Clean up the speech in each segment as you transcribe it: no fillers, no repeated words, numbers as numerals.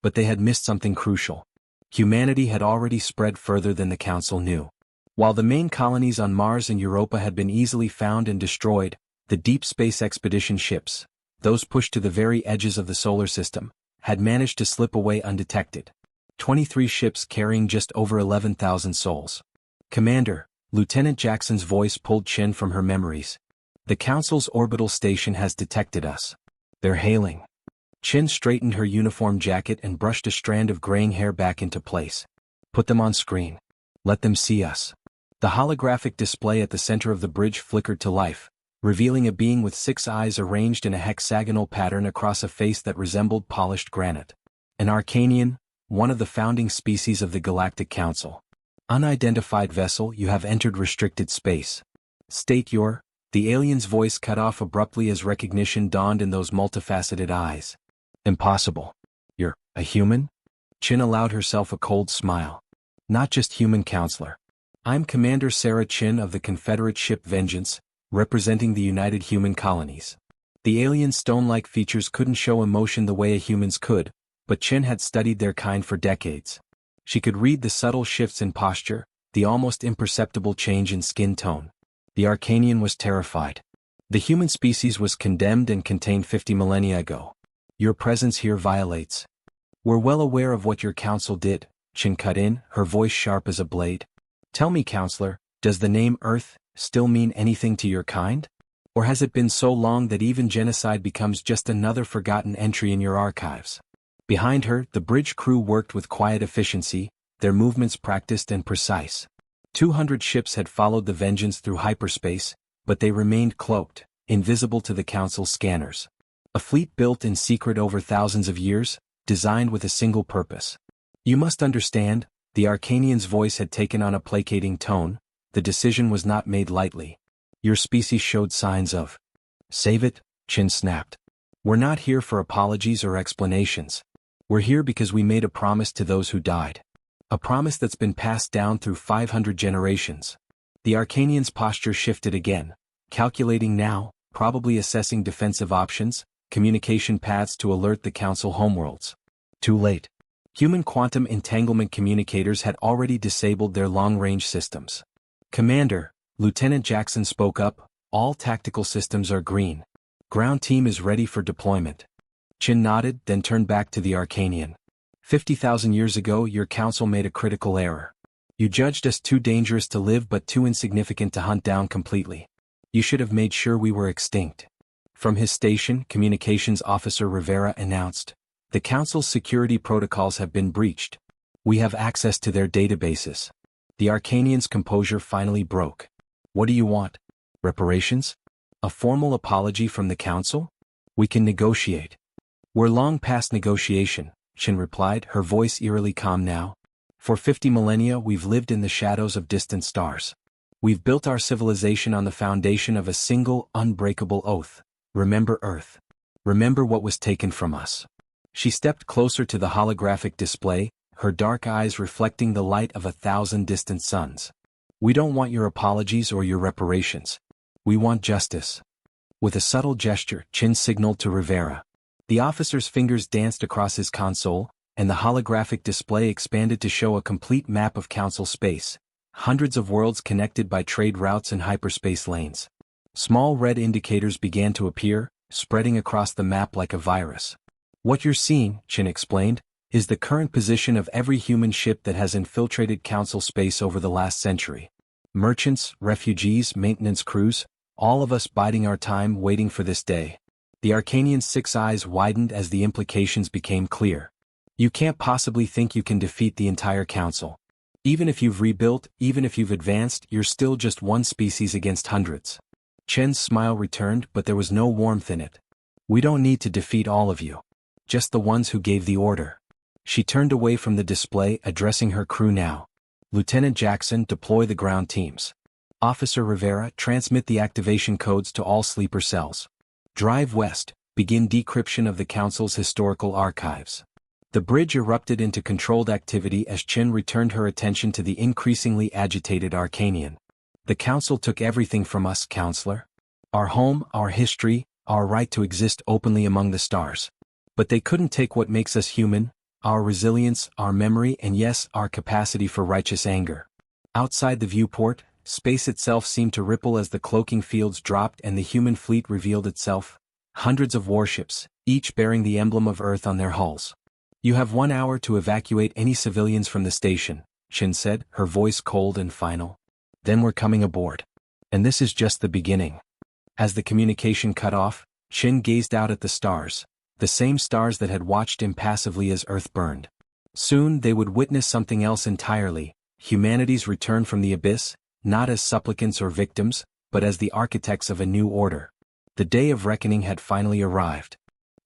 But they had missed something crucial. Humanity had already spread further than the Council knew. While the main colonies on Mars and Europa had been easily found and destroyed, the deep space expedition ships, those pushed to the very edges of the solar system, had managed to slip away undetected. 23 ships carrying just over 11,000 souls. Commander, Lieutenant Jackson's voice pulled Chin from her memories. The Council's orbital station has detected us. They're hailing. Chin straightened her uniform jacket and brushed a strand of graying hair back into place. Put them on screen. Let them see us. The holographic display at the center of the bridge flickered to life, revealing a being with 6 eyes arranged in a hexagonal pattern across a face that resembled polished granite. An Arcanian, one of the founding species of the Galactic Council. Unidentified vessel, you have entered restricted space. State your... The alien's voice cut off abruptly as recognition dawned in those multifaceted eyes. Impossible. You're a human? Chin allowed herself a cold smile. Not just human, counselor. I'm Commander Sarah Chin of the Confederate ship Vengeance, representing the United Human Colonies. The alien's stone-like features couldn't show emotion the way a human's could, but Chin had studied their kind for decades. She could read the subtle shifts in posture, the almost imperceptible change in skin tone. The Arcanian was terrified. The human species was condemned and contained 50 millennia ago. Your presence here violates. We're well aware of what your council did, Chin cut in, her voice sharp as a blade. Tell me, counselor, does the name Earth still mean anything to your kind? Or has it been so long that even genocide becomes just another forgotten entry in your archives? Behind her, the bridge crew worked with quiet efficiency, their movements practiced and precise. 200 ships had followed the Vengeance through hyperspace, but they remained cloaked, invisible to the Council's scanners. A fleet built in secret over thousands of years, designed with a single purpose. You must understand, the Arcanian's voice had taken on a placating tone, the decision was not made lightly. Your species showed signs of... Save it, Chin snapped. We're not here for apologies or explanations. We're here because we made a promise to those who died. A promise that's been passed down through 500 generations. The Arcanian's posture shifted again, calculating now, probably assessing defensive options, communication paths to alert the Council homeworlds. Too late. Human quantum entanglement communicators had already disabled their long-range systems. Commander, Lieutenant Jackson spoke up, all tactical systems are green. Ground team is ready for deployment. Chin nodded, then turned back to the Arcanian. 50,000 years ago, your council made a critical error. You judged us too dangerous to live but too insignificant to hunt down completely. You should have made sure we were extinct. From his station, Communications Officer Rivera announced, the Council's security protocols have been breached. We have access to their databases. The Arcanian's composure finally broke. What do you want? Reparations? A formal apology from the Council? We can negotiate. We're long past negotiation, Chin replied, her voice eerily calm now. For 50 millennia we've lived in the shadows of distant stars. We've built our civilization on the foundation of a single, unbreakable oath. Remember Earth. Remember what was taken from us. She stepped closer to the holographic display, her dark eyes reflecting the light of 1,000 distant suns. We don't want your apologies or your reparations. We want justice. With a subtle gesture, Chin signaled to Rivera. The officer's fingers danced across his console, and the holographic display expanded to show a complete map of Council space, hundreds of worlds connected by trade routes and hyperspace lanes. Small red indicators began to appear, spreading across the map like a virus. What you're seeing, Chin explained, is the current position of every human ship that has infiltrated Council space over the last century. Merchants, refugees, maintenance crews, all of us biding our time waiting for this day. The Arcanian's 6 eyes widened as the implications became clear. You can't possibly think you can defeat the entire Council. Even if you've rebuilt, even if you've advanced, you're still just one species against hundreds. Chen's smile returned, but there was no warmth in it. We don't need to defeat all of you. Just the ones who gave the order. She turned away from the display, addressing her crew now. Lieutenant Jackson, deploy the ground teams. Officer Rivera, transmit the activation codes to all sleeper cells. Drive west, begin decryption of the Council's historical archives. The bridge erupted into controlled activity as Chin returned her attention to the increasingly agitated Arcanian. The Council took everything from us, Counselor. Our home, our history, our right to exist openly among the stars. But they couldn't take what makes us human, our resilience, our memory, and yes, our capacity for righteous anger. Outside the viewport, space itself seemed to ripple as the cloaking fields dropped and the human fleet revealed itself. Hundreds of warships, each bearing the emblem of Earth on their hulls. You have 1 hour to evacuate any civilians from the station, Chin said, her voice cold and final. Then we're coming aboard. And this is just the beginning. As the communication cut off, Chin gazed out at the stars, the same stars that had watched impassively as Earth burned. Soon they would witness something else entirely, humanity's return from the abyss, not as supplicants or victims, but as the architects of a new order. The day of reckoning had finally arrived.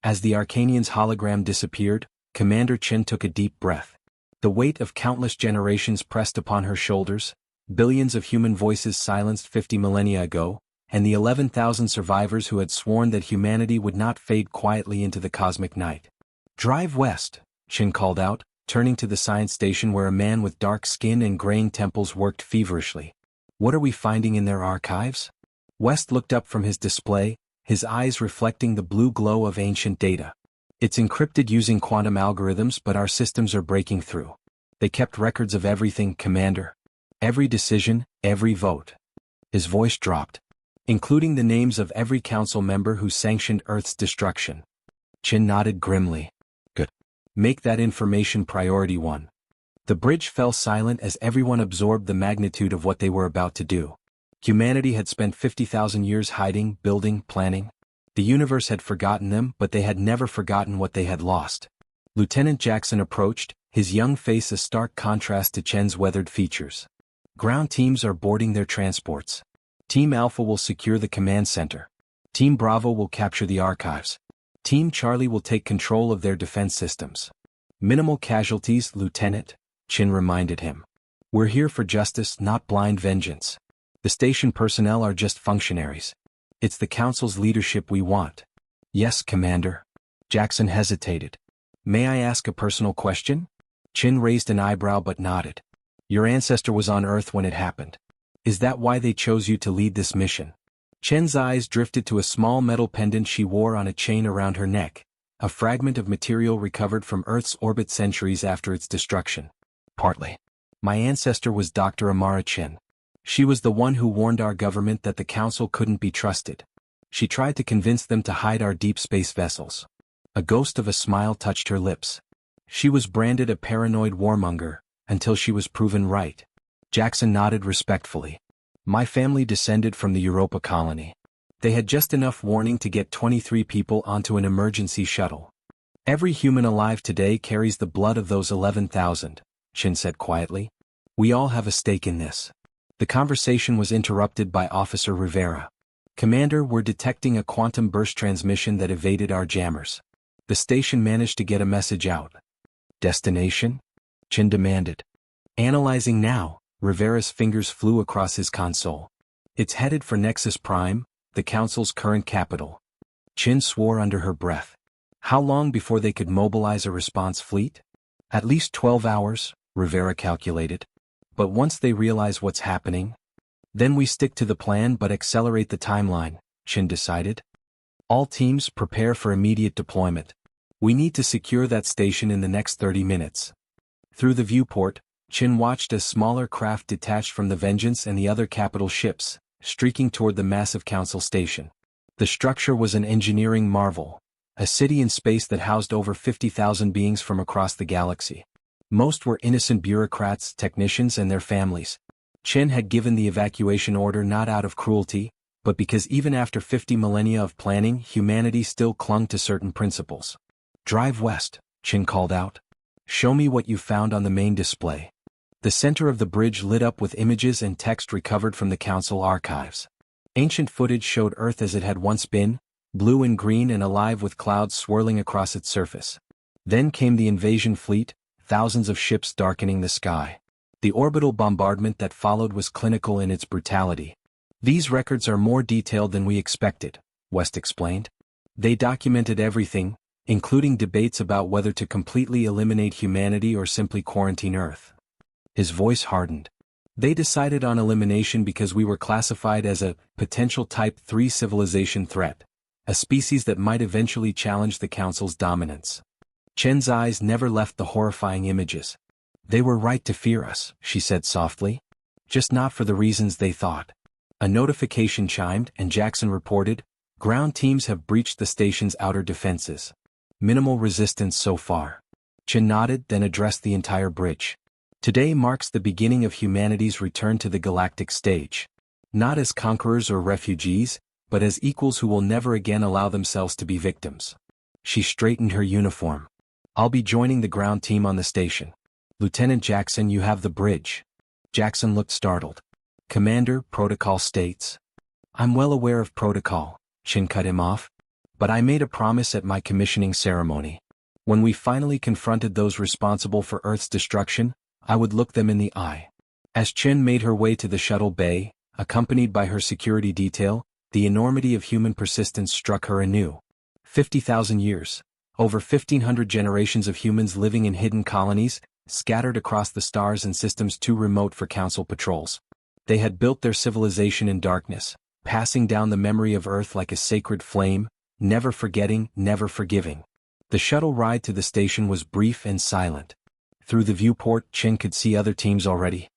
As the Arcanian's hologram disappeared, Commander Chin took a deep breath. The weight of countless generations pressed upon her shoulders, billions of human voices silenced 50 millennia ago, and the 11,000 survivors who had sworn that humanity would not fade quietly into the cosmic night. Drive west, Chin called out, turning to the science station where a man with dark skin and graying temples worked feverishly. What are we finding in their archives? West looked up from his display, his eyes reflecting the blue glow of ancient data. It's encrypted using quantum algorithms, but our systems are breaking through. They kept records of everything, Commander. Every decision, every vote. His voice dropped. Including the names of every council member who sanctioned Earth's destruction. Chin nodded grimly. Good. Make that information priority 1. The bridge fell silent as everyone absorbed the magnitude of what they were about to do. Humanity had spent 50,000 years hiding, building, planning. The universe had forgotten them, but they had never forgotten what they had lost. Lieutenant Jackson approached, his young face a stark contrast to Chen's weathered features. Ground teams are boarding their transports. Team Alpha will secure the command center. Team Bravo will capture the archives. Team Charlie will take control of their defense systems. Minimal casualties, Lieutenant, Chin reminded him. We're here for justice, not blind vengeance. The station personnel are just functionaries. It's the Council's leadership we want. Yes, Commander. Jackson hesitated. May I ask a personal question? Chin raised an eyebrow but nodded. Your ancestor was on Earth when it happened. Is that why they chose you to lead this mission? Chen's eyes drifted to a small metal pendant she wore on a chain around her neck, a fragment of material recovered from Earth's orbit centuries after its destruction. Partly. My ancestor was Dr. Amara Chen. She was the one who warned our government that the Council couldn't be trusted. She tried to convince them to hide our deep space vessels. A ghost of a smile touched her lips. She was branded a paranoid warmonger, until she was proven right. Jackson nodded respectfully. My family descended from the Europa colony. They had just enough warning to get 23 people onto an emergency shuttle. Every human alive today carries the blood of those 11,000, Chin said quietly. We all have a stake in this. The conversation was interrupted by Officer Rivera. Commander, we're detecting a quantum burst transmission that evaded our jammers. The station managed to get a message out. Destination? Chin demanded. Analyzing now. Rivera's fingers flew across his console. It's headed for Nexus Prime, the Council's current capital. Chin swore under her breath. How long before they could mobilize a response fleet? At least 12 hours, Rivera calculated. But once they realize what's happening, then we stick to the plan but accelerate the timeline, Chin decided. All teams prepare for immediate deployment. We need to secure that station in the next 30 minutes. Through the viewport, Chin watched as smaller craft detached from the Vengeance and the other capital ships, streaking toward the massive Council station. The structure was an engineering marvel, a city in space that housed over 50,000 beings from across the galaxy. Most were innocent bureaucrats, technicians, and their families. Chin had given the evacuation order not out of cruelty, but because even after 50 millennia of planning, humanity still clung to certain principles. Drive west, Chin called out. Show me what you found on the main display. The center of the bridge lit up with images and text recovered from the Council archives. Ancient footage showed Earth as it had once been, blue and green and alive with clouds swirling across its surface. Then came the invasion fleet, thousands of ships darkening the sky. The orbital bombardment that followed was clinical in its brutality. These records are more detailed than we expected, West explained. They documented everything, including debates about whether to completely eliminate humanity or simply quarantine Earth. His voice hardened. They decided on elimination because we were classified as a potential Type 3 civilization threat, a species that might eventually challenge the Council's dominance. Chen's eyes never left the horrifying images. They were right to fear us, she said softly. Just not for the reasons they thought. A notification chimed and Jackson reported, "Ground teams have breached the station's outer defenses. Minimal resistance so far." Chen nodded, then addressed the entire bridge. "Today marks the beginning of humanity's return to the galactic stage. Not as conquerors or refugees, but as equals who will never again allow themselves to be victims." She straightened her uniform. "I'll be joining the ground team on the station. Lieutenant Jackson, you have the bridge." Jackson looked startled. "Commander, protocol states." "I'm well aware of protocol," Chen cut him off. "But I made a promise at my commissioning ceremony. When we finally confronted those responsible for Earth's destruction, I would look them in the eye." As Chen made her way to the shuttle bay, accompanied by her security detail, the enormity of human persistence struck her anew. 50,000 years. Over 1,500 generations of humans living in hidden colonies, scattered across the stars and systems too remote for council patrols. They had built their civilization in darkness, passing down the memory of Earth like a sacred flame, never forgetting, never forgiving. The shuttle ride to the station was brief and silent. Through the viewport, Chen could see other teams already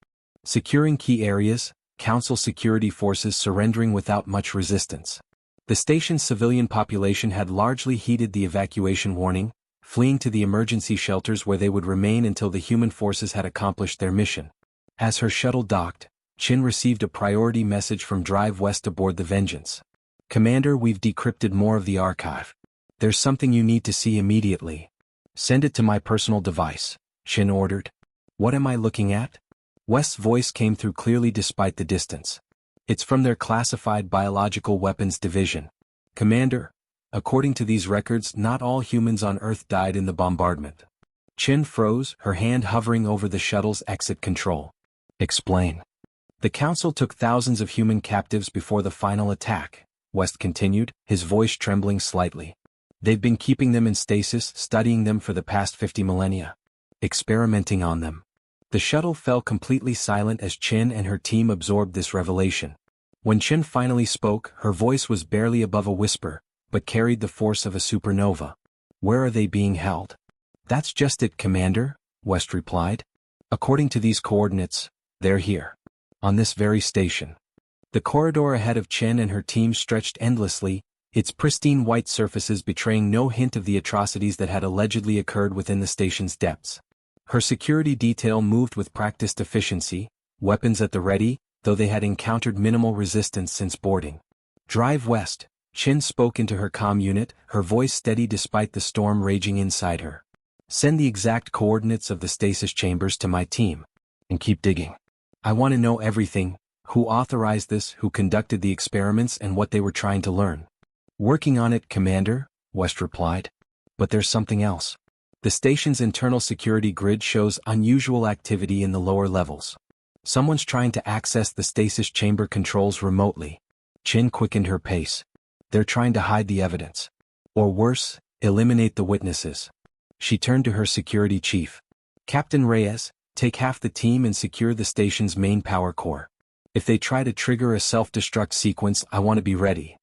securing key areas, council security forces surrendering without much resistance. The station's civilian population had largely heeded the evacuation warning, fleeing to the emergency shelters where they would remain until the human forces had accomplished their mission. As her shuttle docked, Chen received a priority message from Drive West aboard the Vengeance. "Commander, we've decrypted more of the archive. There's something you need to see immediately. Send it to my personal device," Chen ordered. "What am I looking at?" West's voice came through clearly despite the distance. "It's from their classified biological weapons division. Commander, according to these records, not all humans on Earth died in the bombardment." Chen froze, her hand hovering over the shuttle's exit control. "Explain." "The Council took thousands of human captives before the final attack," West continued, his voice trembling slightly. "They've been keeping them in stasis, studying them for the past 50 millennia. Experimenting on them." The shuttle fell completely silent as Chen and her team absorbed this revelation. When Chen finally spoke, her voice was barely above a whisper, but carried the force of a supernova. "Where are they being held?" "That's just it, Commander," West replied. "According to these coordinates, they're here. On this very station." The corridor ahead of Chen and her team stretched endlessly, its pristine white surfaces betraying no hint of the atrocities that had allegedly occurred within the station's depths. Her security detail moved with practiced efficiency, weapons at the ready, though they had encountered minimal resistance since boarding. "Drive West," Chen spoke into her comm unit, her voice steady despite the storm raging inside her. "Send the exact coordinates of the stasis chambers to my team. And keep digging. I want to know everything: who authorized this, who conducted the experiments, and what they were trying to learn." "Working on it, Commander," West replied. "But there's something else. The station's internal security grid shows unusual activity in the lower levels. Someone's trying to access the stasis chamber controls remotely." Chen quickened her pace. "They're trying to hide the evidence. Or worse, eliminate the witnesses." She turned to her security chief. "Captain Reyes, take half the team and secure the station's main power core. If they try to trigger a self-destruct sequence, I want to be ready."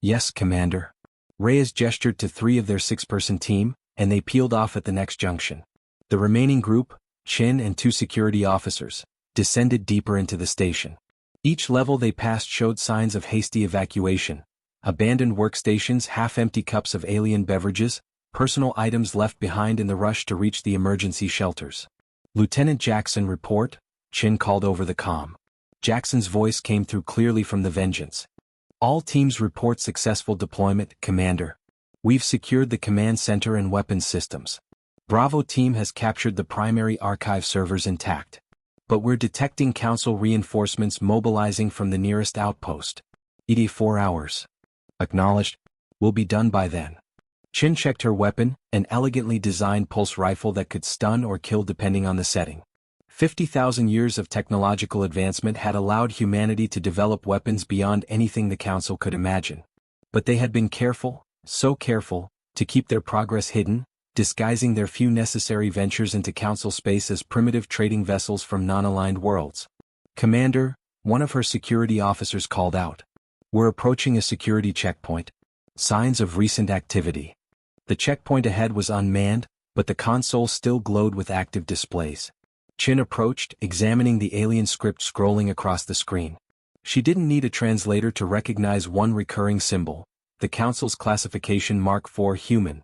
"Yes, Commander." Reyes gestured to 3 of their 6-person team, and they peeled off at the next junction. The remaining group, Chen and 2 security officers, descended deeper into the station. Each level they passed showed signs of hasty evacuation: abandoned workstations, half-empty cups of alien beverages, personal items left behind in the rush to reach the emergency shelters. "Lieutenant Jackson, report," Chen called over the comm. Jackson's voice came through clearly from the Vengeance. "All teams report successful deployment, Commander. We've secured the command center and weapons systems. Bravo team has captured the primary archive servers intact. But we're detecting Council reinforcements mobilizing from the nearest outpost. 84 hours. Acknowledged. We'll be done by then." Chen checked her weapon, an elegantly designed pulse rifle that could stun or kill depending on the setting. 50,000 years of technological advancement had allowed humanity to develop weapons beyond anything the Council could imagine. But they had been careful, so careful, to keep their progress hidden, disguising their few necessary ventures into Council space as primitive trading vessels from non-aligned worlds. "Commander," one of her security officers called out. "We're approaching a security checkpoint. Signs of recent activity." The checkpoint ahead was unmanned, but the console still glowed with active displays. Chin approached, examining the alien script scrolling across the screen. She didn't need a translator to recognize one recurring symbol, the Council's classification Mark IV human.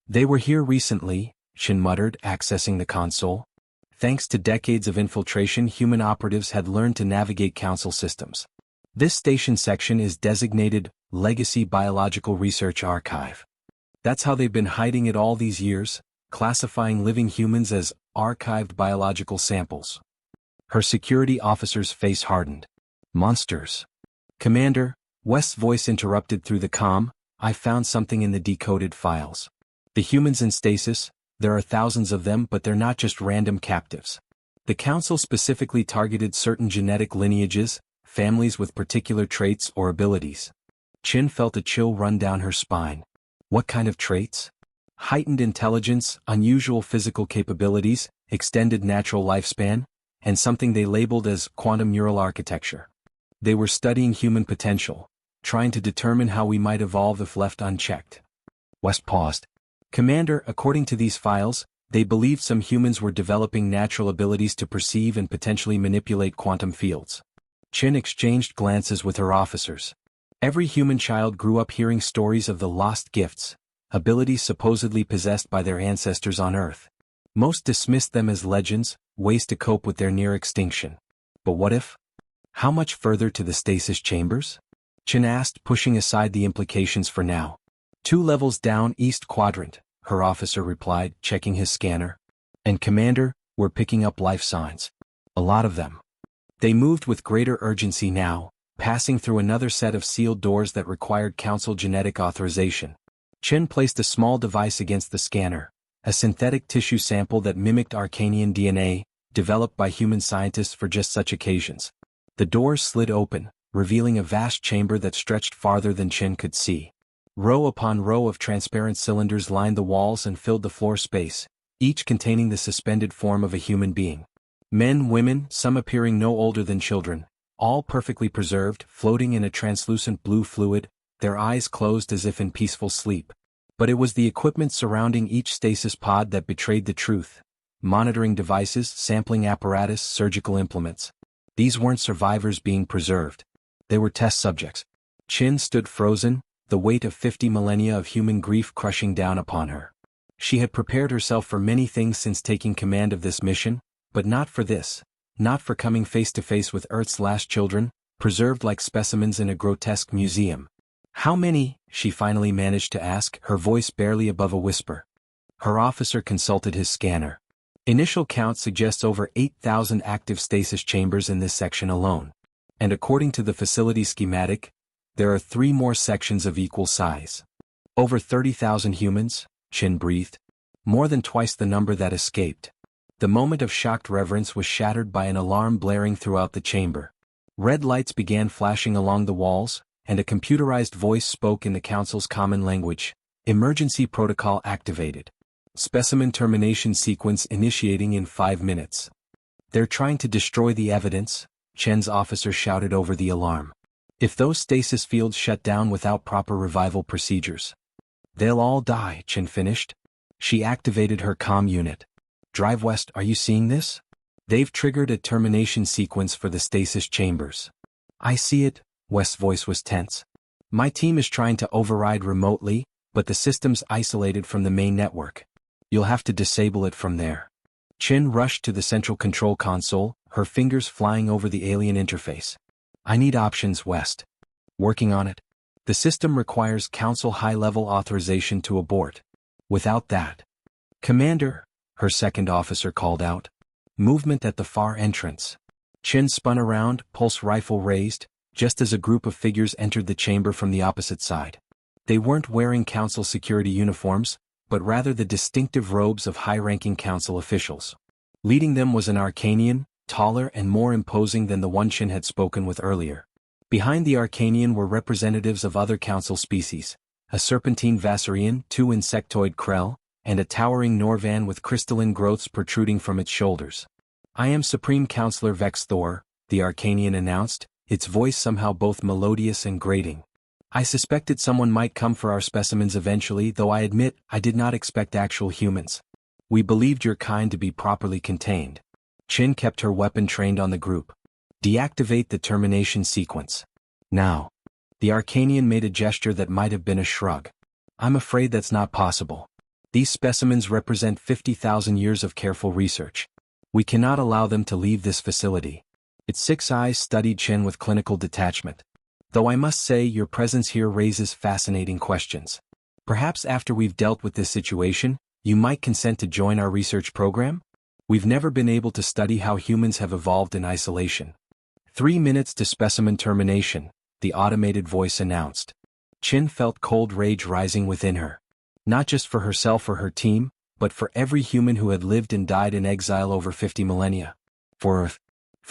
They were here recently, Chin muttered, accessing the console. Thanks to decades of infiltration, human operatives had learned to navigate Council systems. This station section is designated Legacy Biological Research Archive. That's how they've been hiding it all these years, classifying living humans as archived biological samples. Her security officer's face hardened. Monsters. Commander, West's voice interrupted through the comm, I found something in the decoded files. The humans in stasis, there are thousands of them, but they're not just random captives. The Council specifically targeted certain genetic lineages, families with particular traits or abilities. Chin felt a chill run down her spine. What kind of traits? Heightened intelligence, unusual physical capabilities, extended natural lifespan, and something they labeled as quantum neural architecture. They were studying human potential, trying to determine how we might evolve if left unchecked. West paused. Commander, according to these files, they believed some humans were developing natural abilities to perceive and potentially manipulate quantum fields. Chin exchanged glances with her officers. Every human child grew up hearing stories of the lost gifts, abilities supposedly possessed by their ancestors on Earth. Most dismissed them as legends, ways to cope with their near extinction. But what if? How much further to the stasis chambers? Chin asked, pushing aside the implications for now. 2 levels down, East Quadrant, her officer replied, checking his scanner. And Commander, we're picking up life signs. A lot of them. They moved with greater urgency now, passing through another set of sealed doors that required Council genetic authorization. Chin placed a small device against the scanner, a synthetic tissue sample that mimicked Arcanian DNA, developed by human scientists for just such occasions. The doors slid open, revealing a vast chamber that stretched farther than Chin could see. Row upon row of transparent cylinders lined the walls and filled the floor space, each containing the suspended form of a human being. Men, women, some appearing no older than children, all perfectly preserved, floating in a translucent blue fluid, their eyes closed as if in peaceful sleep. But it was the equipment surrounding each stasis pod that betrayed the truth. Monitoring devices, sampling apparatus, surgical implements. These weren't survivors being preserved. They were test subjects. Chin stood frozen, the weight of 50 millennia of human grief crushing down upon her. She had prepared herself for many things since taking command of this mission, but not for this, not for coming face to face with Earth's last children, preserved like specimens in a grotesque museum. How many? She finally managed to ask, her voice barely above a whisper. Her officer consulted his scanner. Initial count suggests over 8,000 active stasis chambers in this section alone. And according to the facility schematic, there are 3 more sections of equal size. Over 30,000 humans, Chin breathed. More than twice the number that escaped. The moment of shocked reverence was shattered by an alarm blaring throughout the chamber. Red lights began flashing along the walls, and a computerized voice spoke in the Council's common language. Emergency protocol activated. Specimen termination sequence initiating in 5 minutes. They're trying to destroy the evidence, Chen's officer shouted over the alarm. If those stasis fields shut down without proper revival procedures, they'll all die, Chen finished. She activated her comm unit. Drive west, are you seeing this? They've triggered a termination sequence for the stasis chambers. I see it, West's voice was tense. My team is trying to override remotely, but the system's isolated from the main network. You'll have to disable it from there. Chin rushed to the central control console, her fingers flying over the alien interface. I need options, West. Working on it. The system requires Council high-level authorization to abort. Without that. Commander, her second officer called out. Movement at the far entrance. Chin spun around, pulse rifle raised, just as a group of figures entered the chamber from the opposite side. They weren't wearing Council security uniforms, but rather the distinctive robes of high-ranking Council officials. Leading them was an Arcanian, taller and more imposing than the one Chin had spoken with earlier. Behind the Arcanian were representatives of other Council species, a serpentine Vassarian, 2 insectoid Krell, and a towering Norvan with crystalline growths protruding from its shoulders. I am Supreme Counselor Vex Thor, the Arcanian announced, its voice somehow both melodious and grating. I suspected someone might come for our specimens eventually, though I admit I did not expect actual humans. We believed your kind to be properly contained. Chin kept her weapon trained on the group. Deactivate the termination sequence. Now. The Arcanian made a gesture that might have been a shrug. I'm afraid that's not possible. These specimens represent 50,000 years of careful research. We cannot allow them to leave this facility. Its 6 eyes studied Chen with clinical detachment. Though I must say your presence here raises fascinating questions. Perhaps after we've dealt with this situation, you might consent to join our research program? We've never been able to study how humans have evolved in isolation. 3 minutes to specimen termination, the automated voice announced. Chin felt cold rage rising within her. Not just for herself or her team, but for every human who had lived and died in exile over 50 millennia. For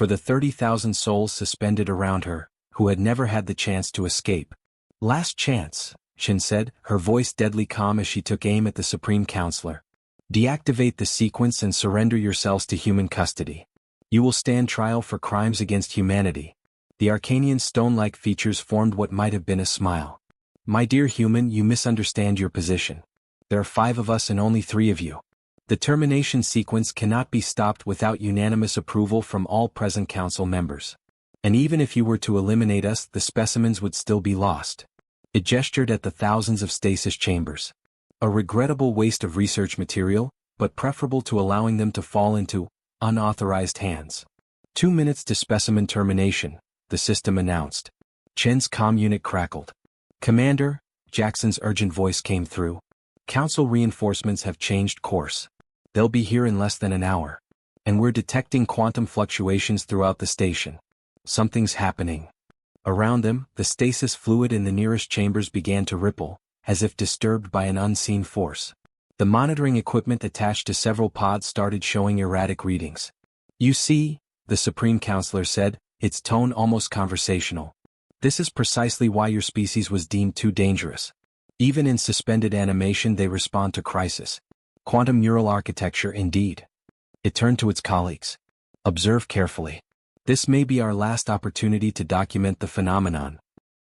the 30,000 souls suspended around her, who had never had the chance to escape. Last chance, Chin said, her voice deadly calm as she took aim at the Supreme Counselor. Deactivate the sequence and surrender yourselves to human custody. You will stand trial for crimes against humanity. The Arcanian stone-like features formed what might have been a smile. My dear human, you misunderstand your position. There are 5 of us and only 3 of you. The termination sequence cannot be stopped without unanimous approval from all present council members. And even if you were to eliminate us, the specimens would still be lost. It gestured at the thousands of stasis chambers. A regrettable waste of research material, but preferable to allowing them to fall into unauthorized hands. 2 minutes to specimen termination, the system announced. Chen's comm unit crackled. Commander, Jackson's urgent voice came through. Council reinforcements have changed course. They'll be here in less than an hour. And we're detecting quantum fluctuations throughout the station. Something's happening. Around them, the stasis fluid in the nearest chambers began to ripple, as if disturbed by an unseen force. The monitoring equipment attached to several pods started showing erratic readings. You see, the Supreme Counselor said, its tone almost conversational. This is precisely why your species was deemed too dangerous. Even in suspended animation they respond to crisis. Quantum neural architecture indeed. It turned to its colleagues. Observe carefully. This may be our last opportunity to document the phenomenon.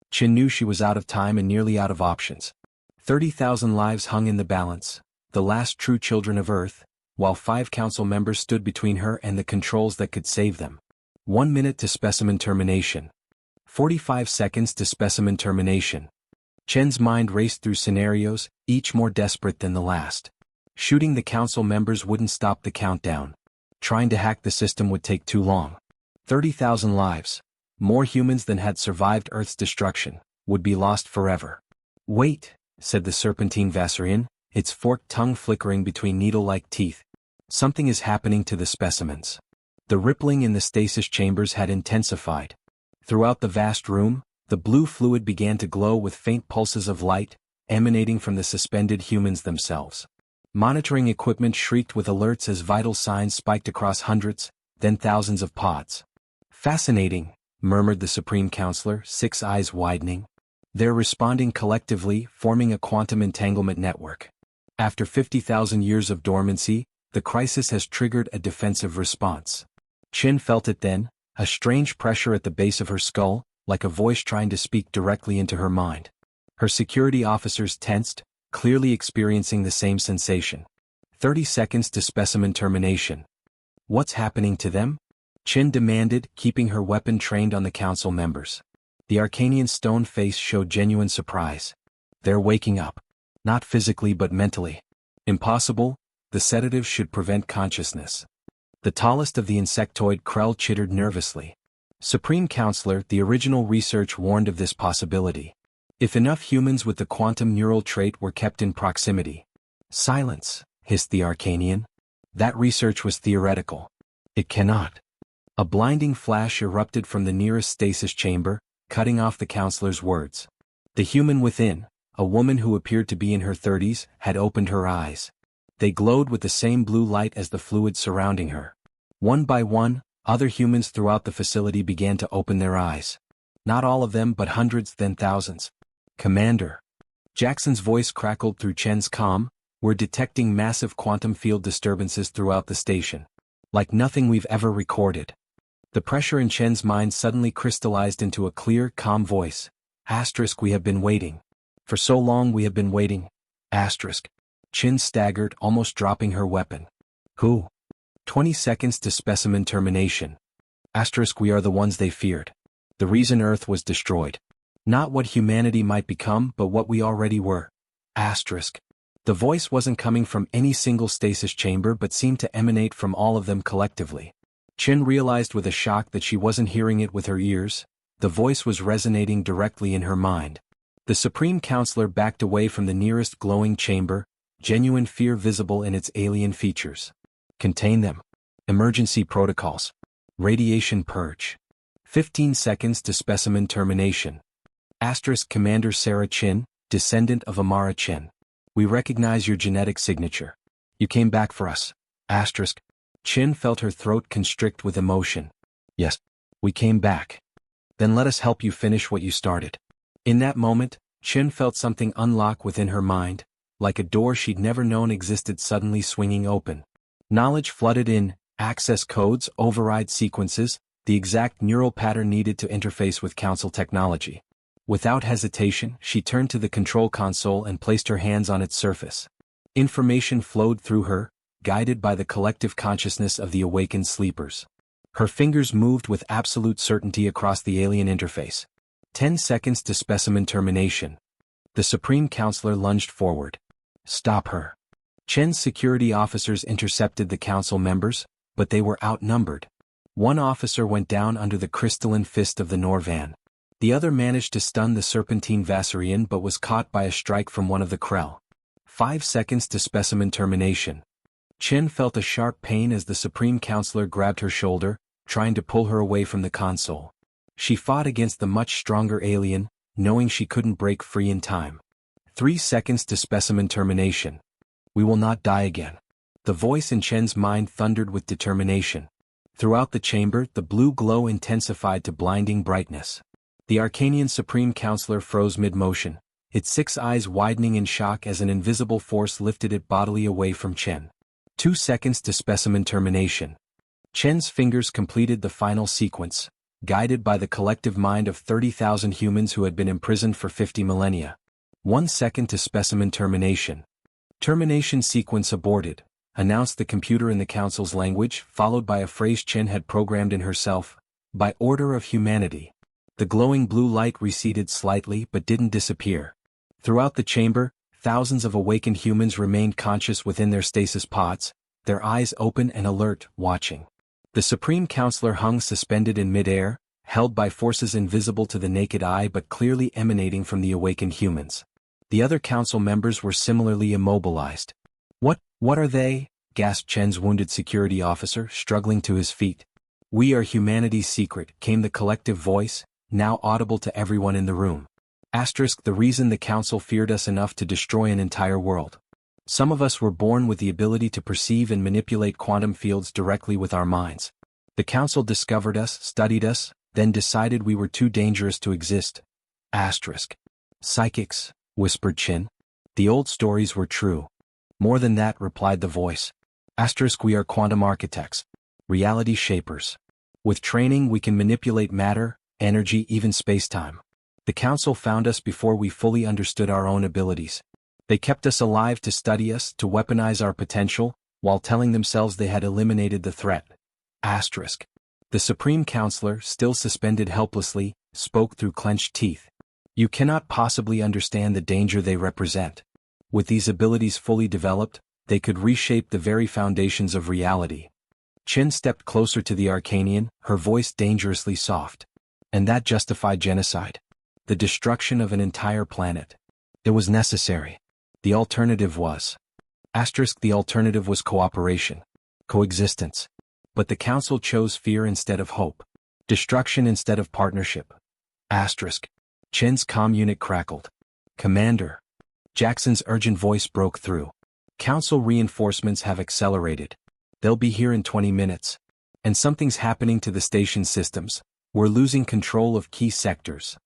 Chin knew she was out of time and nearly out of options. 30,000 lives hung in the balance, the last true children of Earth, while 5 council members stood between her and the controls that could save them. 1 minute to specimen termination. 45 seconds to specimen termination. Chen's mind raced through scenarios, each more desperate than the last. Shooting the council members wouldn't stop the countdown. Trying to hack the system would take too long. 30,000 lives, more humans than had survived Earth's destruction, would be lost forever. Wait, said the serpentine Vassarian, its forked tongue flickering between needle-like teeth. Something is happening to the specimens. The rippling in the stasis chambers had intensified. Throughout the vast room, the blue fluid began to glow with faint pulses of light, emanating from the suspended humans themselves. Monitoring equipment shrieked with alerts as vital signs spiked across hundreds, then thousands of pods. Fascinating, murmured the Supreme Counselor, 6 eyes widening. They're responding collectively, forming a quantum entanglement network. After 50,000 years of dormancy, the crisis has triggered a defensive response. Chin felt it then, a strange pressure at the base of her skull, like a voice trying to speak directly into her mind. Her security officers tensed, clearly experiencing the same sensation. 30 seconds to specimen termination. What's happening to them? Chin demanded, keeping her weapon trained on the council members. The Arcanian stone face showed genuine surprise. They're waking up. Not physically but mentally. Impossible, the sedative should prevent consciousness. The tallest of the insectoid Krell chittered nervously. Supreme Counselor, the original research warned of this possibility. If enough humans with the quantum neural trait were kept in proximity. Silence, hissed the Arcanian. That research was theoretical. It cannot. A blinding flash erupted from the nearest stasis chamber, cutting off the counselor's words. The human within, a woman who appeared to be in her 30s, had opened her eyes. They glowed with the same blue light as the fluid surrounding her. One by one, other humans throughout the facility began to open their eyes. Not all of them but hundreds then thousands. Commander. Jackson's voice crackled through Chen's comm. We're detecting massive quantum field disturbances throughout the station. Like nothing we've ever recorded. The pressure in Chen's mind suddenly crystallized into a clear, calm voice. Asterisk, we have been waiting. For so long we have been waiting. Asterisk. Chin staggered, almost dropping her weapon. Who? 20 seconds to specimen termination. Asterisk, we are the ones they feared. The reason Earth was destroyed. Not what humanity might become, but what we already were. Asterisk. The voice wasn't coming from any single stasis chamber but seemed to emanate from all of them collectively. Chin realized with a shock that she wasn't hearing it with her ears. The voice was resonating directly in her mind. The Supreme Counselor backed away from the nearest glowing chamber, genuine fear visible in its alien features. Contain them. Emergency protocols. Radiation purge. 15 seconds to specimen termination. Asterisk, Commander Sarah Chin, descendant of Amara Chin. We recognize your genetic signature. You came back for us. Asterisk. Chin felt her throat constrict with emotion. Yes, we came back. Then let us help you finish what you started. In that moment, Chin felt something unlock within her mind, like a door she'd never known existed suddenly swinging open. Knowledge flooded in, access codes, override sequences, the exact neural pattern needed to interface with Council technology. Without hesitation, she turned to the control console and placed her hands on its surface. Information flowed through her, guided by the collective consciousness of the awakened sleepers. Her fingers moved with absolute certainty across the alien interface. 10 seconds to specimen termination. The Supreme Counselor lunged forward. Stop her. Chen's security officers intercepted the Council members, but they were outnumbered. One officer went down under the crystalline fist of the Norvan. The other managed to stun the Serpentine Vassarian but was caught by a strike from one of the Krell. 5 seconds to specimen termination. Chen felt a sharp pain as the Supreme Counselor grabbed her shoulder, trying to pull her away from the console. She fought against the much stronger alien, knowing she couldn't break free in time. 3 seconds to specimen termination. We will not die again. The voice in Chen's mind thundered with determination. Throughout the chamber, the blue glow intensified to blinding brightness. The Arcanian Supreme Counselor froze mid-motion, its 6 eyes widening in shock as an invisible force lifted it bodily away from Chen. 2 seconds to specimen termination. Chen's fingers completed the final sequence, guided by the collective mind of 30,000 humans who had been imprisoned for 50 millennia. 1 second to specimen termination. Termination sequence aborted, announced the computer in the Council's language, followed by a phrase Chen had programmed in herself. By order of humanity. The glowing blue light receded slightly but didn't disappear. Throughout the chamber, thousands of awakened humans remained conscious within their stasis pods, their eyes open and alert, watching. The Supreme Counselor hung suspended in midair, held by forces invisible to the naked eye but clearly emanating from the awakened humans. The other Council members were similarly immobilized. What are they?" gasped Chen's wounded security officer, struggling to his feet. "We are humanity's secret," came the collective voice, now audible to everyone in the room. Asterisk, the reason the Council feared us enough to destroy an entire world. Some of us were born with the ability to perceive and manipulate quantum fields directly with our minds. The Council discovered us, studied us, then decided we were too dangerous to exist. Asterisk. Psychics, whispered Chin. The old stories were true. More than that, replied the voice. Asterisk, we are quantum architects. Reality shapers. With training we can manipulate matter, energy, even space-time. The Council found us before we fully understood our own abilities. They kept us alive to study us, to weaponize our potential, while telling themselves they had eliminated the threat. Asterisk. The Supreme Counselor, still suspended helplessly, spoke through clenched teeth. You cannot possibly understand the danger they represent. With these abilities fully developed, they could reshape the very foundations of reality. Chin stepped closer to the Arcanian, her voice dangerously soft. And that justified genocide. The destruction of an entire planet. It was necessary. The alternative was. Asterisk, the alternative was cooperation. Coexistence. But the Council chose fear instead of hope. Destruction instead of partnership. Asterisk. Chin's comm unit crackled. Commander. Jackson's urgent voice broke through. Council reinforcements have accelerated. They'll be here in 20 minutes. And something's happening to the station systems. We're losing control of key sectors.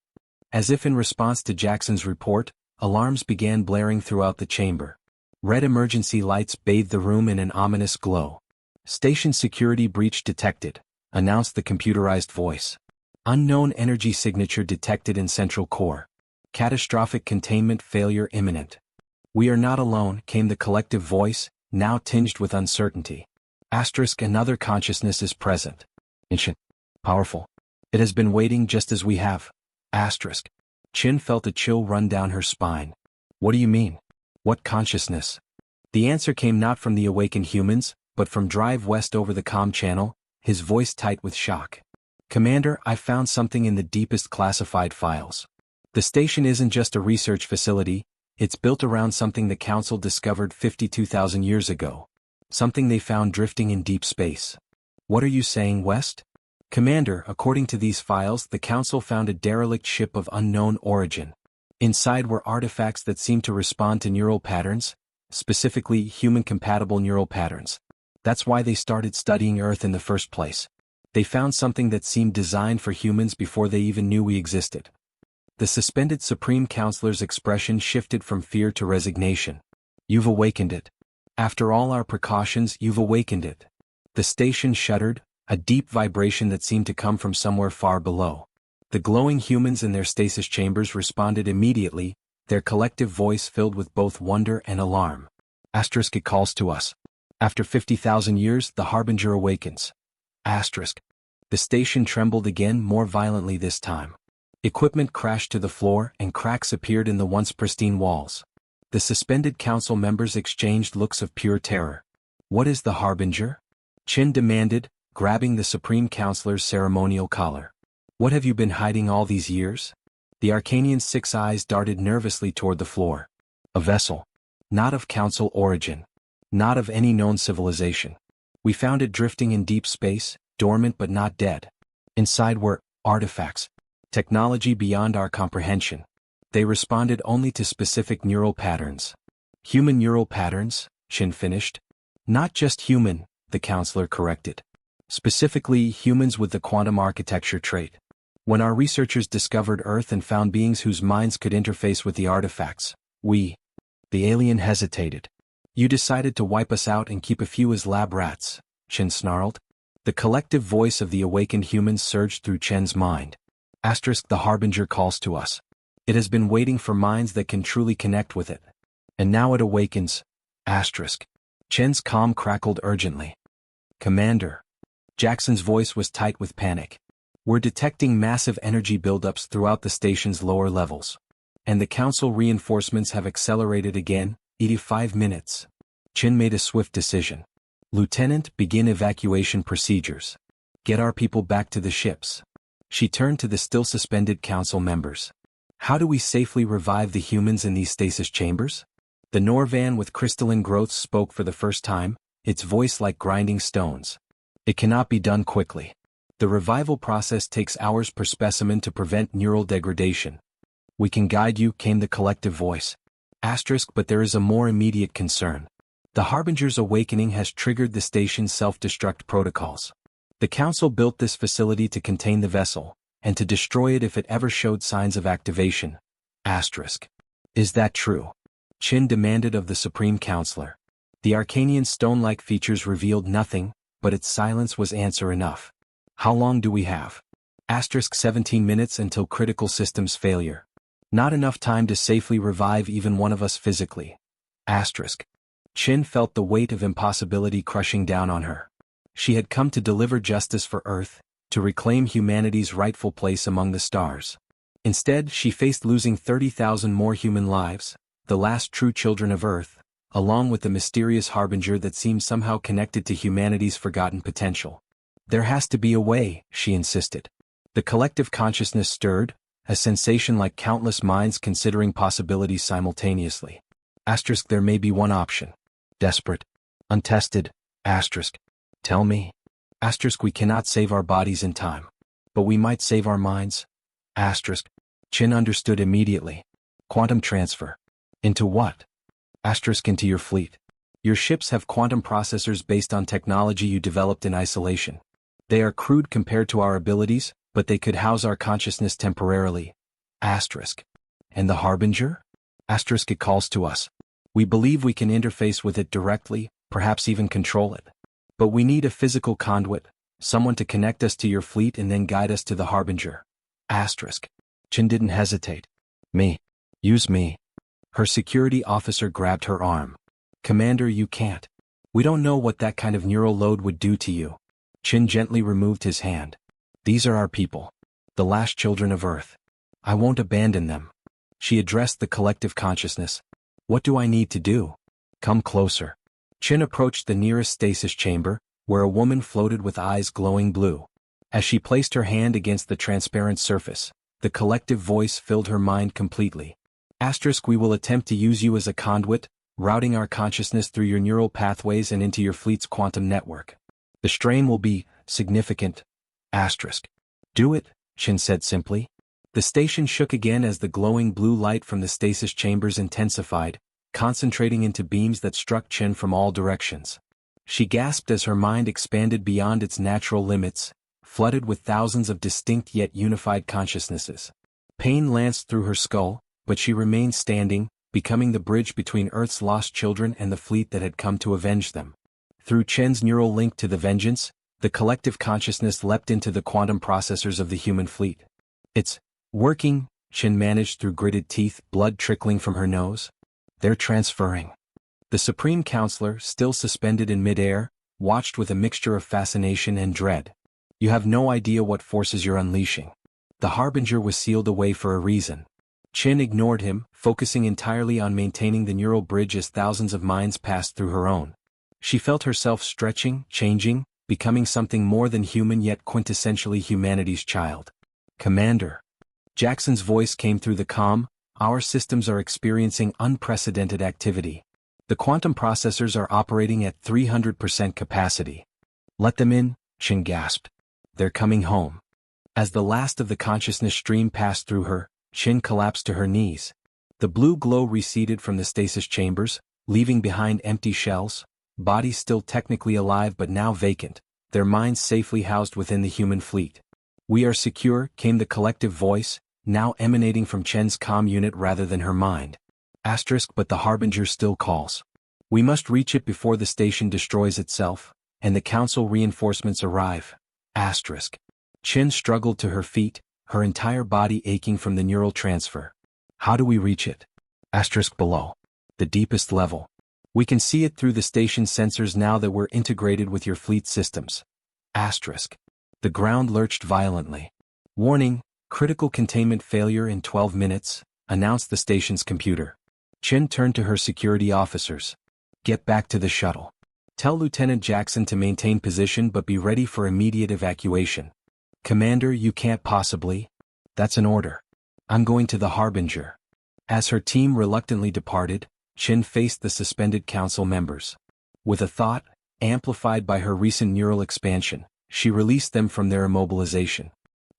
As if in response to Jackson's report, alarms began blaring throughout the chamber. Red emergency lights bathed the room in an ominous glow. Station security breach detected, announced the computerized voice. Unknown energy signature detected in central core. Catastrophic containment failure imminent. We are not alone, came the collective voice, now tinged with uncertainty. Another consciousness is present. Ancient. Powerful. It has been waiting just as we have. Chin felt a chill run down her spine. What do you mean? What consciousness? The answer came not from the awakened humans, but from Drive West over the comm channel, his voice tight with shock. Commander, I found something in the deepest classified files. The station isn't just a research facility, it's built around something the Council discovered 52,000 years ago. Something they found drifting in deep space. What are you saying, West? Commander, according to these files, the Council found a derelict ship of unknown origin. Inside were artifacts that seemed to respond to neural patterns, specifically human-compatible neural patterns. That's why they started studying Earth in the first place. They found something that seemed designed for humans before they even knew we existed. The suspended Supreme Counselor's expression shifted from fear to resignation. You've awakened it. After all our precautions, you've awakened it. The station shuddered, a deep vibration that seemed to come from somewhere far below. The glowing humans in their stasis chambers responded immediately, their collective voice filled with both wonder and alarm. It calls to us. After 50,000 years, the Harbinger awakens. The station trembled again, more violently this time. Equipment crashed to the floor and cracks appeared in the once pristine walls. The suspended council members exchanged looks of pure terror. What is the Harbinger? Chin demanded, grabbing the Supreme Counselor's ceremonial collar. What have you been hiding all these years? The Arcanian's 6 eyes darted nervously toward the floor. A vessel. Not of council origin. Not of any known civilization. We found it drifting in deep space, dormant but not dead. Inside were artifacts. Technology beyond our comprehension. They responded only to specific neural patterns. Human neural patterns, Chin finished. Not just human, the counselor corrected. Specifically humans with the quantum architecture trait. When our researchers discovered Earth and found beings whose minds could interface with the artifacts, the alien hesitated. You decided to wipe us out and keep a few as lab rats, Chin snarled. The collective voice of the awakened humans surged through Chen's mind. The Harbinger calls to us. It has been waiting for minds that can truly connect with it. And now it awakens. Chen's calm crackled urgently. Commander. Jackson's voice was tight with panic. We're detecting massive energy buildups throughout the station's lower levels. And the council reinforcements have accelerated again, 85 minutes. Chin made a swift decision. Lieutenant, begin evacuation procedures. Get our people back to the ships. She turned to the still suspended council members. How do we safely revive the humans in these stasis chambers? The Norvan with crystalline growths spoke for the first time, its voice like grinding stones. It cannot be done quickly. The revival process takes hours per specimen to prevent neural degradation. We can guide you, came the collective voice. But there is a more immediate concern. The Harbinger's awakening has triggered the station's self-destruct protocols. The Council built this facility to contain the vessel, and to destroy it if it ever showed signs of activation. Is that true? Chin demanded of the Supreme Counselor. The Arcanian's stone-like features revealed nothing, but its silence was answer enough. How long do we have? 17 minutes until critical systems failure. Not enough time to safely revive even one of us physically. Chin felt the weight of impossibility crushing down on her. She had come to deliver justice for Earth, to reclaim humanity's rightful place among the stars. Instead, she faced losing 30,000 more human lives, the last true children of Earth, along with the mysterious Harbinger that seemed somehow connected to humanity's forgotten potential. There has to be a way, she insisted. The collective consciousness stirred, a sensation like countless minds considering possibilities simultaneously. There may be one option. Desperate. Untested. Tell me. We cannot save our bodies in time. But we might save our minds. Chin understood immediately. Quantum transfer. Into what? Into your fleet. Your ships have quantum processors based on technology you developed in isolation. They are crude compared to our abilities, but they could house our consciousness temporarily. And the Harbinger? It calls to us. We believe we can interface with it directly, perhaps even control it. But we need a physical conduit, someone to connect us to your fleet and then guide us to the Harbinger. Chin didn't hesitate. Me. Use me. Her security officer grabbed her arm. Commander, you can't. We don't know what that kind of neural load would do to you. Chin gently removed his hand. These are our people. The last children of Earth. I won't abandon them. She addressed the collective consciousness. What do I need to do? Come closer. Chin approached the nearest stasis chamber, where a woman floated with eyes glowing blue. As she placed her hand against the transparent surface, the collective voice filled her mind completely. We will attempt to use you as a conduit, routing our consciousness through your neural pathways and into your fleet's quantum network. The strain will be significant. Do it, Chin said simply. The station shook again as the glowing blue light from the stasis chambers intensified, concentrating into beams that struck Chin from all directions. She gasped as her mind expanded beyond its natural limits, flooded with thousands of distinct yet unified consciousnesses. Pain lanced through her skull, but she remained standing, becoming the bridge between Earth's lost children and the fleet that had come to avenge them. Through Chen's neural link to the vengeance, the collective consciousness leapt into the quantum processors of the human fleet. It's working, Chen managed through gritted teeth, blood trickling from her nose. They're transferring. The Supreme Counselor, still suspended in midair, watched with a mixture of fascination and dread. You have no idea what forces you're unleashing. The Harbinger was sealed away for a reason. Chen ignored him, focusing entirely on maintaining the neural bridge as thousands of minds passed through her own. She felt herself stretching, changing, becoming something more than human yet quintessentially humanity's child. Commander. Jackson's voice came through the comm. Our systems are experiencing unprecedented activity. The quantum processors are operating at 300% capacity. Let them in, Chen gasped. They're coming home. As the last of the consciousness stream passed through her, Chen collapsed to her knees. The blue glow receded from the stasis chambers, leaving behind empty shells, bodies still technically alive but now vacant, their minds safely housed within the human fleet. We are secure, came the collective voice, now emanating from Chen's comm unit rather than her mind. But the Harbinger still calls. We must reach it before the station destroys itself, and the Council reinforcements arrive. Chen struggled to her feet, her entire body aching from the neural transfer. How do we reach it? Below. The deepest level. We can see it through the station sensors now that we're integrated with your fleet systems. The ground lurched violently. Warning, critical containment failure in 12 minutes, announced the station's computer. Chen turned to her security officers. Get back to the shuttle. Tell Lieutenant Jackson to maintain position but be ready for immediate evacuation. Commander, you can't possibly. That's an order. I'm going to the Harbinger. As her team reluctantly departed, Chen faced the suspended council members. With a thought, amplified by her recent neural expansion, she released them from their immobilization.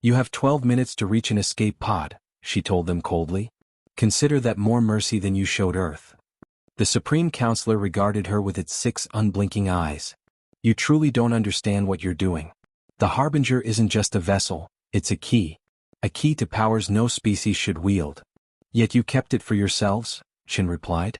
You have 12 minutes to reach an escape pod, she told them coldly. Consider that more mercy than you showed Earth. The Supreme Counselor regarded her with its 6 unblinking eyes. You truly don't understand what you're doing. The Harbinger isn't just a vessel, it's a key. A key to powers no species should wield. Yet you kept it for yourselves, Chen replied.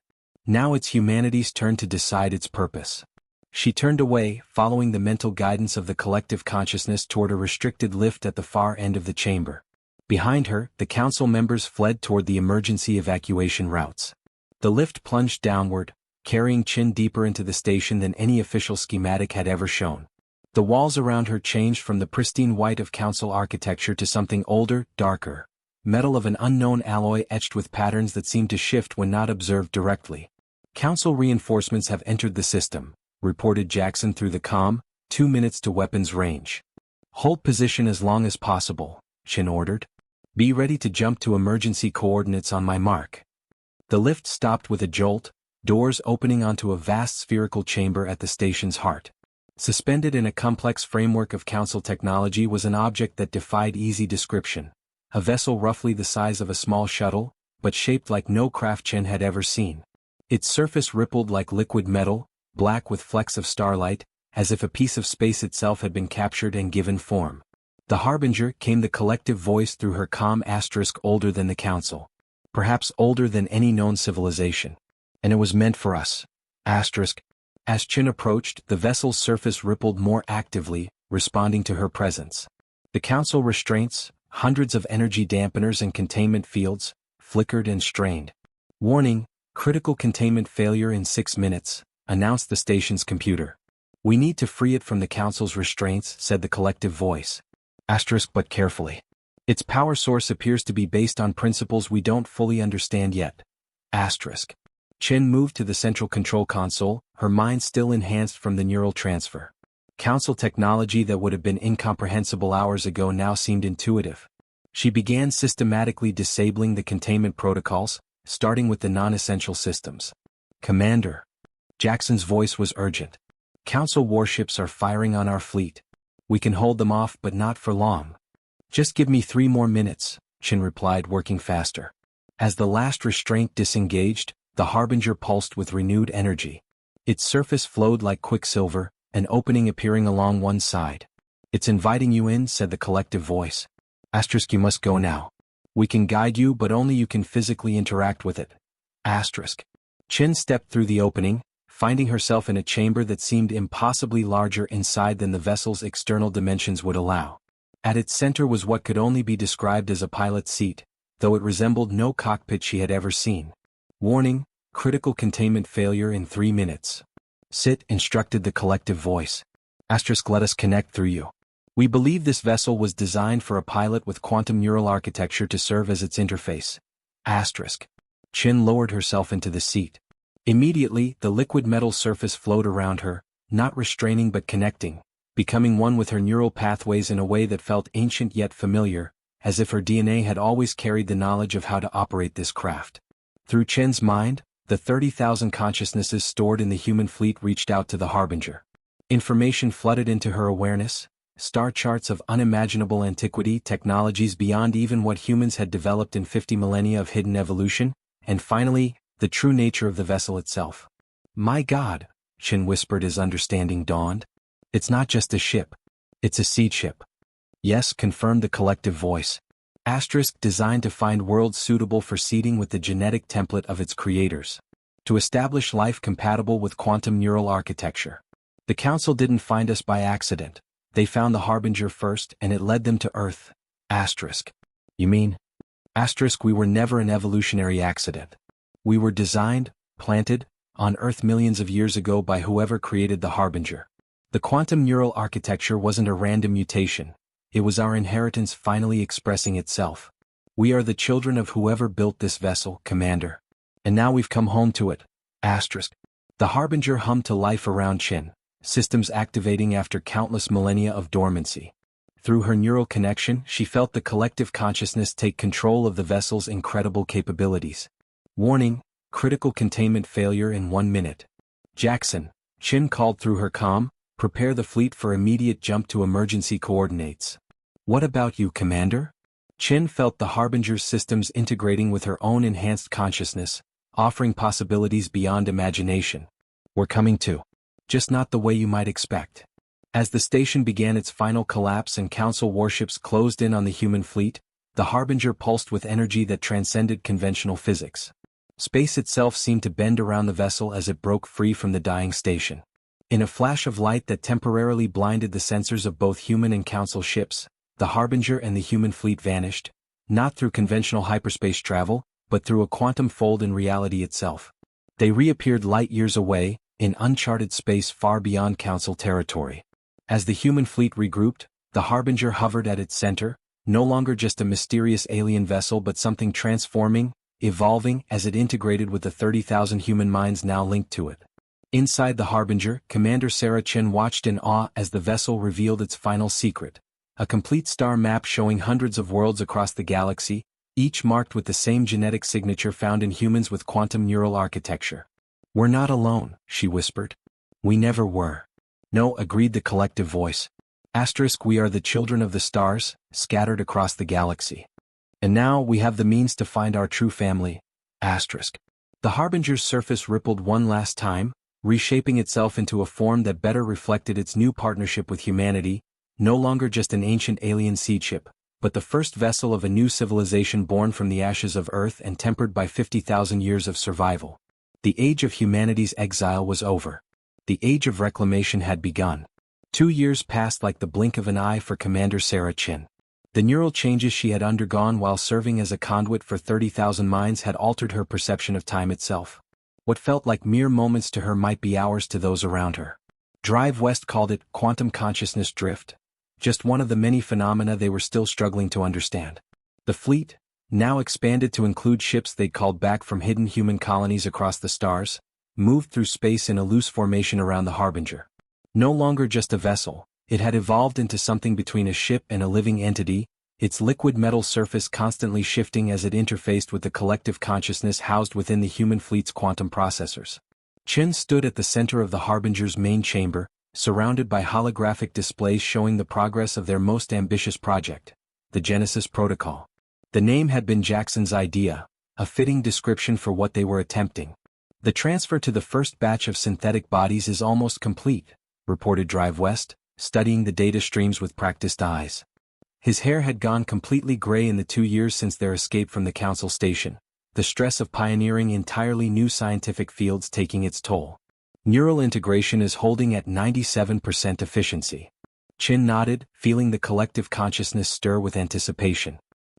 Now it's humanity's turn to decide its purpose. She turned away, following the mental guidance of the collective consciousness toward a restricted lift at the far end of the chamber. Behind her, the council members fled toward the emergency evacuation routes. The lift plunged downward, carrying Chen deeper into the station than any official schematic had ever shown. The walls around her changed from the pristine white of council architecture to something older, darker, metal of an unknown alloy etched with patterns that seemed to shift when not observed directly. Council reinforcements have entered the system, reported Jackson through the comm, 2 minutes to weapons range. Hold position as long as possible, Chen ordered. Be ready to jump to emergency coordinates on my mark. The lift stopped with a jolt, doors opening onto a vast spherical chamber at the station's heart. Suspended in a complex framework of council technology was an object that defied easy description. A vessel roughly the size of a small shuttle, but shaped like no craft Chen had ever seen. Its surface rippled like liquid metal, black with flecks of starlight, as if a piece of space itself had been captured and given form. The Harbinger, came the collective voice through her comm. Older than the council. Perhaps older than any known civilization. And it was meant for us. As Chen approached, the vessel's surface rippled more actively, responding to her presence. The council restraints, hundreds of energy dampeners and containment fields, flickered and strained. Warning, critical containment failure in 6 minutes, announced the station's computer. We need to free it from the Council's restraints, said the collective voice. But carefully. Its power source appears to be based on principles we don't fully understand yet. Chin moved to the central control console, her mind still enhanced from the neural transfer. Council technology that would have been incomprehensible hours ago now seemed intuitive. She began systematically disabling the containment protocols, starting with the non-essential systems. Commander. Jackson's voice was urgent. Council warships are firing on our fleet. We can hold them off but not for long. Just give me 3 more minutes, Chin replied, working faster. As the last restraint disengaged, the Harbinger pulsed with renewed energy. Its surface flowed like quicksilver, an opening appearing along one side. It's inviting you in, said the collective voice. You must go now. We can guide you but only you can physically interact with it. Chin stepped through the opening, finding herself in a chamber that seemed impossibly larger inside than the vessel's external dimensions would allow. At its center was what could only be described as a pilot's seat, though it resembled no cockpit she had ever seen. Warning, critical containment failure in 3 minutes. Sit, instructed the collective voice. Let us connect through you. We believe this vessel was designed for a pilot with quantum neural architecture to serve as its interface. Chin lowered herself into the seat. Immediately, the liquid metal surface flowed around her, not restraining but connecting, becoming one with her neural pathways in a way that felt ancient yet familiar, as if her DNA had always carried the knowledge of how to operate this craft. Through Chin's mind, the 30,000 consciousnesses stored in the human fleet reached out to the Harbinger. Information flooded into her awareness, star charts of unimaginable antiquity, technologies beyond even what humans had developed in 50 millennia of hidden evolution, and finally, the true nature of the vessel itself. My God, Chin whispered as understanding dawned. It's not just a ship. It's a seed ship. Yes, confirmed the collective voice. Designed to find worlds suitable for seeding with the genetic template of its creators. To establish life compatible with quantum neural architecture. The Council didn't find us by accident. They found the Harbinger first and it led them to Earth. You mean? We were never an evolutionary accident. We were designed, planted, on Earth millions of years ago by whoever created the Harbinger. The quantum neural architecture wasn't a random mutation. It was our inheritance finally expressing itself. We are the children of whoever built this vessel, Commander. And now we've come home to it. The Harbinger hummed to life around Chin, systems activating after countless millennia of dormancy. Through her neural connection, she felt the collective consciousness take control of the vessel's incredible capabilities. Warning, critical containment failure in 1 minute. Jackson, Chin called through her comm, prepare the fleet for immediate jump to emergency coordinates. What about you, Commander? Chin felt the Harbinger's systems integrating with her own enhanced consciousness, offering possibilities beyond imagination. We're coming too. Just not the way you might expect. As the station began its final collapse and Council warships closed in on the human fleet, the Harbinger pulsed with energy that transcended conventional physics. Space itself seemed to bend around the vessel as it broke free from the dying station. In a flash of light that temporarily blinded the sensors of both human and Council ships, the Harbinger and the human fleet vanished, not through conventional hyperspace travel, but through a quantum fold in reality itself. They reappeared light years away, in uncharted space far beyond Council territory. As the human fleet regrouped, the Harbinger hovered at its center, no longer just a mysterious alien vessel but something transforming, evolving as it integrated with the 30,000 human minds now linked to it. Inside the Harbinger, Commander Sarah Chin watched in awe as the vessel revealed its final secret. A complete star map showing hundreds of worlds across the galaxy, each marked with the same genetic signature found in humans with quantum neural architecture. We're not alone, she whispered. We never were. No, agreed the collective voice. We are the children of the stars, scattered across the galaxy. And now we have the means to find our true family. The Harbinger's surface rippled one last time, reshaping itself into a form that better reflected its new partnership with humanity, no longer just an ancient alien seed ship, but the first vessel of a new civilization born from the ashes of Earth and tempered by 50,000 years of survival. The age of humanity's exile was over. The age of reclamation had begun. 2 years passed like the blink of an eye for Commander Sarah Chin. The neural changes she had undergone while serving as a conduit for 30,000 minds had altered her perception of time itself. What felt like mere moments to her might be hours to those around her. Drive West called it quantum consciousness drift, just one of the many phenomena they were still struggling to understand. The fleet, now expanded to include ships they'd called back from hidden human colonies across the stars, moved through space in a loose formation around the Harbinger. No longer just a vessel, it had evolved into something between a ship and a living entity, its liquid metal surface constantly shifting as it interfaced with the collective consciousness housed within the human fleet's quantum processors. Chen stood at the center of the Harbinger's main chamber, surrounded by holographic displays showing the progress of their most ambitious project, the Genesis Protocol. The name had been Jackson's idea, a fitting description for what they were attempting. The transfer to the first batch of synthetic bodies is almost complete, reported Drive West, studying the data streams with practiced eyes. His hair had gone completely gray in the 2 years since their escape from the Council Station, the stress of pioneering entirely new scientific fields taking its toll. Neural integration is holding at 97% efficiency. Chin nodded, feeling the collective consciousness stir with anticipation.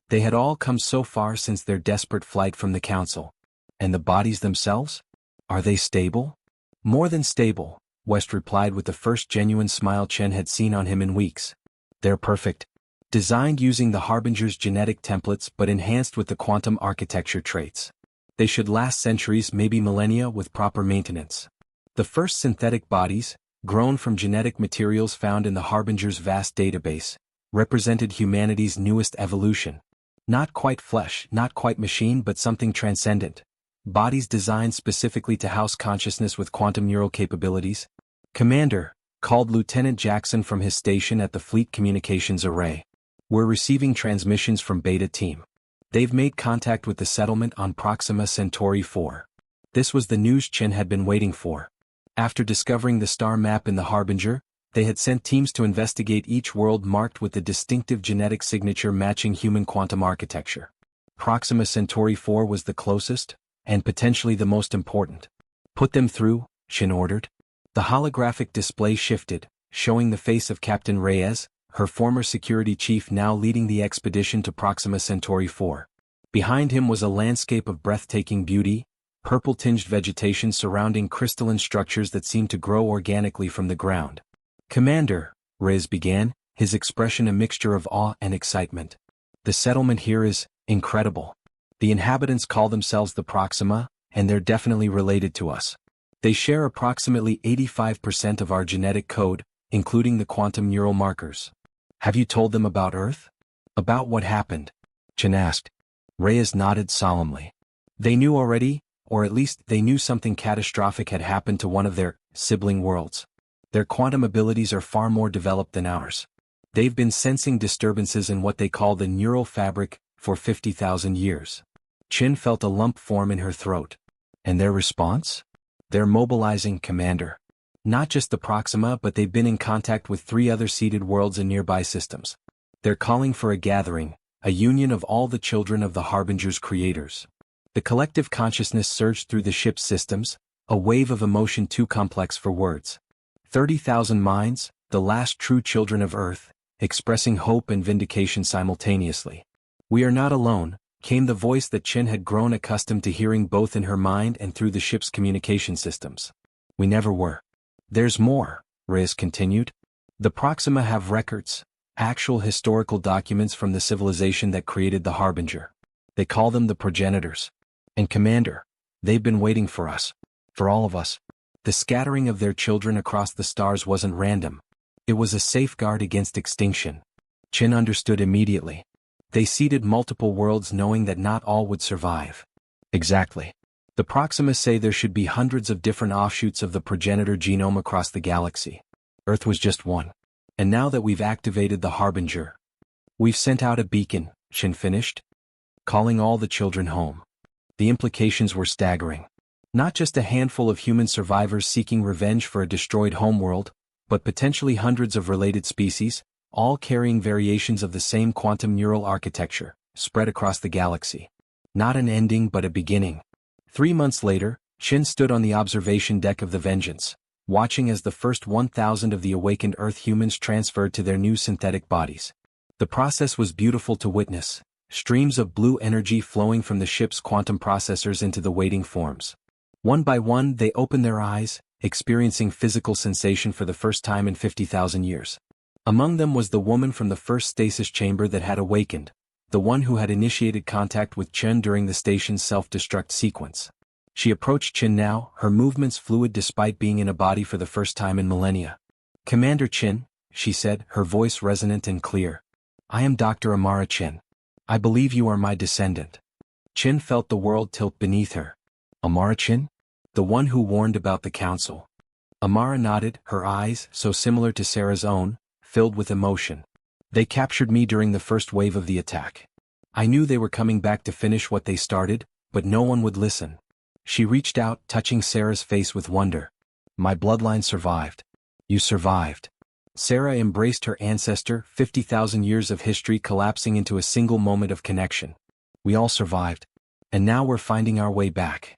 They had all come so far since their desperate flight from the Council. And the bodies themselves? Are they stable? More than stable, West replied with the first genuine smile Chen had seen on him in weeks. They're perfect. Designed using the Harbinger's genetic templates but enhanced with the quantum architecture traits. They should last centuries, maybe millennia, with proper maintenance. The first synthetic bodies, grown from genetic materials found in the Harbinger's vast database, represented humanity's newest evolution. Not quite flesh, not quite machine, but something transcendent. Bodies designed specifically to house consciousness with quantum neural capabilities. Commander, called Lieutenant Jackson from his station at the Fleet Communications Array. We're receiving transmissions from Beta Team. They've made contact with the settlement on Proxima Centauri 4. This was the news Chen had been waiting for. After discovering the star map in the Harbinger, they had sent teams to investigate each world marked with the distinctive genetic signature matching human quantum architecture. Proxima Centauri 4 was the closest, and potentially the most important. Put them through, Chen ordered. The holographic display shifted, showing the face of Captain Reyes, her former security chief now leading the expedition to Proxima Centauri 4. Behind him was a landscape of breathtaking beauty, purple-tinged vegetation surrounding crystalline structures that seemed to grow organically from the ground. Commander, Reyes began, his expression a mixture of awe and excitement. The settlement here is incredible. The inhabitants call themselves the Proxima, and they're definitely related to us. They share approximately 85% of our genetic code, including the quantum neural markers. Have you told them about Earth? About what happened? Chen asked. Reyes nodded solemnly. They knew already, or at least they knew something catastrophic had happened to one of their sibling worlds. Their quantum abilities are far more developed than ours. They've been sensing disturbances in what they call the neural fabric for 50,000 years. Chen felt a lump form in her throat. And their response? They're mobilizing, Commander. Not just the Proxima, but they've been in contact with 3 other seeded worlds in nearby systems. They're calling for a gathering, a union of all the children of the Harbinger's creators. The collective consciousness surged through the ship's systems, a wave of emotion too complex for words. 30,000 minds, the last true children of Earth, expressing hope and vindication simultaneously. We are not alone, came the voice that Chen had grown accustomed to hearing both in her mind and through the ship's communication systems. We never were. There's more, Reyes continued. The Proxima have records, actual historical documents from the civilization that created the Harbinger. They call them the progenitors. And Commander, they've been waiting for us. For all of us. The scattering of their children across the stars wasn't random. It was a safeguard against extinction. Chen understood immediately. They seeded multiple worlds knowing that not all would survive. Exactly. The Proxima say there should be hundreds of different offshoots of the progenitor genome across the galaxy. Earth was just one. And now that we've activated the Harbinger, we've sent out a beacon, Chen finished, calling all the children home. The implications were staggering. Not just a handful of human survivors seeking revenge for a destroyed homeworld, but potentially hundreds of related species, all carrying variations of the same quantum neural architecture, spread across the galaxy. Not an ending but a beginning. 3 months later, Chen stood on the observation deck of the Vengeance, watching as the first 1,000 of the awakened Earth humans transferred to their new synthetic bodies. The process was beautiful to witness, streams of blue energy flowing from the ship's quantum processors into the waiting forms. One by one they opened their eyes, experiencing physical sensation for the first time in 50,000 years. Among them was the woman from the first stasis chamber that had awakened, the one who had initiated contact with Chen during the station's self-destruct sequence. She approached Chen now, her movements fluid despite being in a body for the first time in millennia. "Commander Chen," she said, her voice resonant and clear. "I am Dr. Amara Chen. I believe you are my descendant." Chen felt the world tilt beneath her. "Amara Chen? The one who warned about the council?" Amara nodded, her eyes, so similar to Sarah's own, filled with emotion. "They captured me during the first wave of the attack. I knew they were coming back to finish what they started, but no one would listen." She reached out, touching Sarah's face with wonder. "My bloodline survived." "You survived." Sarah embraced her ancestor, 50,000 years of history collapsing into a single moment of connection. "We all survived. And now we're finding our way back."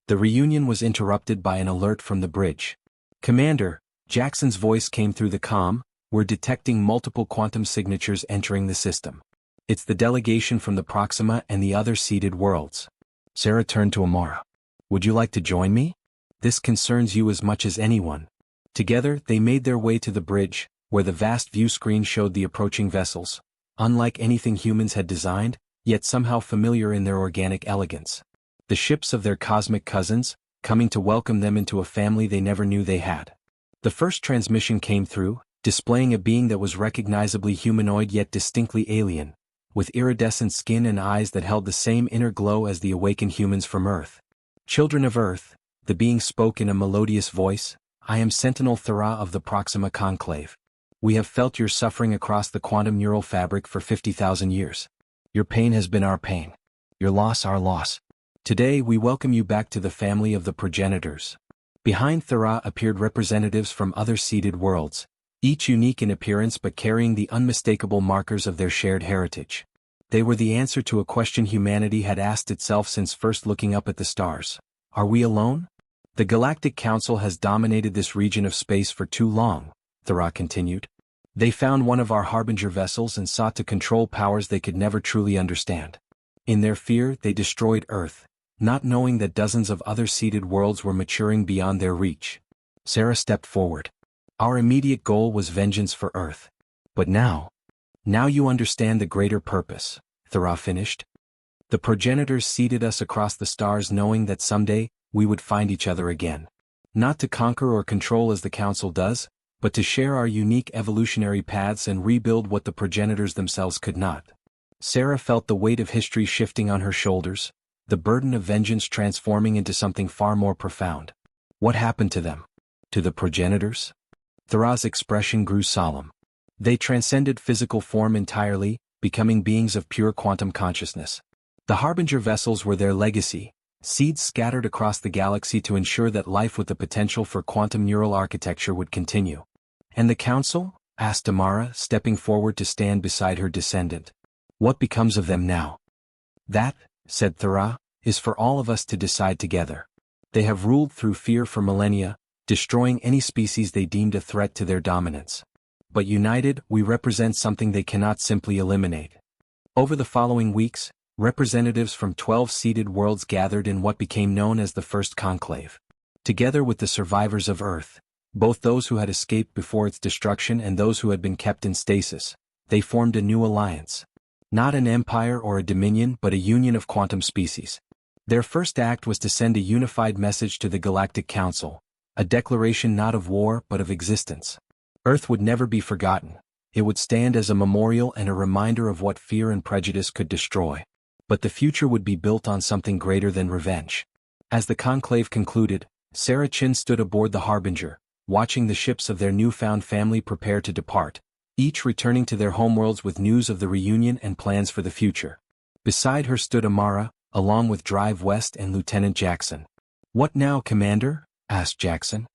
The reunion was interrupted by an alert from the bridge. "Commander," Jackson's voice came through the comm, "we're detecting multiple quantum signatures entering the system. It's the delegation from the Proxima and the other seeded worlds." Sarah turned to Amara. "Would you like to join me? This concerns you as much as anyone." Together, they made their way to the bridge, where the vast view screen showed the approaching vessels, unlike anything humans had designed, yet somehow familiar in their organic elegance. The ships of their cosmic cousins, coming to welcome them into a family they never knew they had. The first transmission came through, displaying a being that was recognizably humanoid yet distinctly alien, with iridescent skin and eyes that held the same inner glow as the awakened humans from Earth. "Children of Earth," the being spoke in a melodious voice, "I am Sentinel Thera of the Proxima Conclave. We have felt your suffering across the quantum neural fabric for 50,000 years. Your pain has been our pain. Your loss our loss. Today we welcome you back to the family of the progenitors." Behind Thera appeared representatives from other seeded worlds, each unique in appearance but carrying the unmistakable markers of their shared heritage. They were the answer to a question humanity had asked itself since first looking up at the stars. Are we alone? "The Galactic Council has dominated this region of space for too long," Thera continued. "They found one of our Harbinger vessels and sought to control powers they could never truly understand. In their fear, they destroyed Earth, not knowing that dozens of other seeded worlds were maturing beyond their reach." Sarah stepped forward. "Our immediate goal was vengeance for Earth. But now you understand the greater purpose," Thera finished. "The progenitors seeded us across the stars knowing that someday, we would find each other again. Not to conquer or control as the Council does, but to share our unique evolutionary paths and rebuild what the progenitors themselves could not." Sarah felt the weight of history shifting on her shoulders, the burden of vengeance transforming into something far more profound. "What happened to them? To the progenitors?" Thera's expression grew solemn. "They transcended physical form entirely, becoming beings of pure quantum consciousness. The Harbinger vessels were their legacy, seeds scattered across the galaxy to ensure that life with the potential for quantum neural architecture would continue." "And the Council?" asked Amara, stepping forward to stand beside her descendant. "What becomes of them now?" "That," said Thera, "is for all of us to decide together. They have ruled through fear for millennia, destroying any species they deemed a threat to their dominance. But united, we represent something they cannot simply eliminate." Over the following weeks, representatives from 12 seeded worlds gathered in what became known as the First Conclave. Together with the survivors of Earth, both those who had escaped before its destruction and those who had been kept in stasis, they formed a new alliance. Not an empire or a dominion but a union of quantum species. Their first act was to send a unified message to the Galactic Council, a declaration not of war but of existence. Earth would never be forgotten. It would stand as a memorial and a reminder of what fear and prejudice could destroy. But the future would be built on something greater than revenge. As the conclave concluded, Sarah Chin stood aboard the Harbinger, watching the ships of their newfound family prepare to depart, each returning to their homeworlds with news of the reunion and plans for the future. Beside her stood Amara, along with Drive West and Lieutenant Jackson. "What now, Commander?" asked Jackson.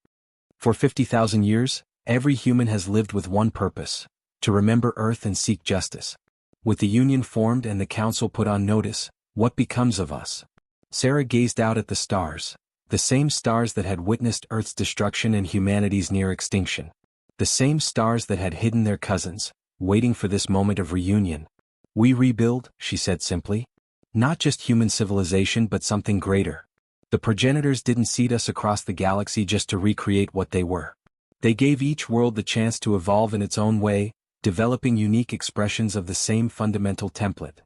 "For 50,000 years, every human has lived with one purpose: to remember Earth and seek justice. With the Union formed and the Council put on notice, what becomes of us?" Sarah gazed out at the stars, the same stars that had witnessed Earth's destruction and humanity's near extinction. The same stars that had hidden their cousins, waiting for this moment of reunion. "We rebuild," she said simply. "Not just human civilization but something greater." The progenitors didn't seed us across the galaxy just to recreate what they were. They gave each world the chance to evolve in its own way, developing unique expressions of the same fundamental template.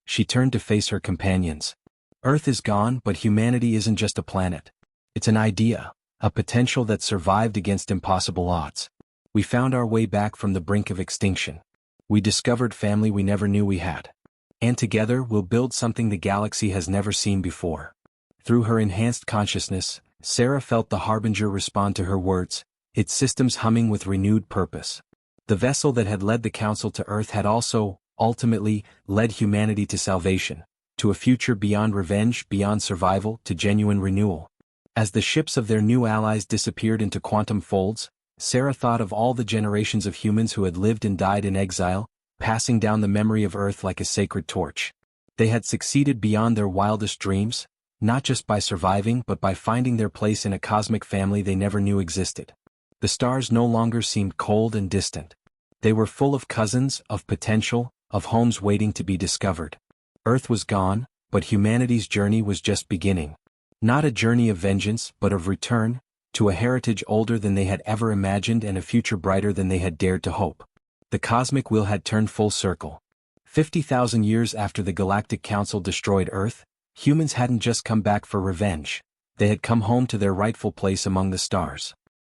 She turned to face her companions. "Earth is gone, but humanity isn't just a planet. It's an idea, a potential that survived against impossible odds. We found our way back from the brink of extinction. We discovered family we never knew we had. And together we'll build something the galaxy has never seen before." Through her enhanced consciousness, Sarah felt the Harbinger respond to her words, its systems humming with renewed purpose. The vessel that had led the Council to Earth had also, ultimately, led humanity to salvation, to a future beyond revenge, beyond survival, to genuine renewal. As the ships of their new allies disappeared into quantum folds, Sarah thought of all the generations of humans who had lived and died in exile, passing down the memory of Earth like a sacred torch. They had succeeded beyond their wildest dreams, not just by surviving but by finding their place in a cosmic family they never knew existed. The stars no longer seemed cold and distant. They were full of cousins, of potential, of homes waiting to be discovered. Earth was gone, but humanity's journey was just beginning. Not a journey of vengeance, but of return, to a heritage older than they had ever imagined and a future brighter than they had dared to hope. The cosmic wheel had turned full circle. 50,000 years after the Galactic Council destroyed Earth, humans hadn't just come back for revenge. They had come home to their rightful place among the stars.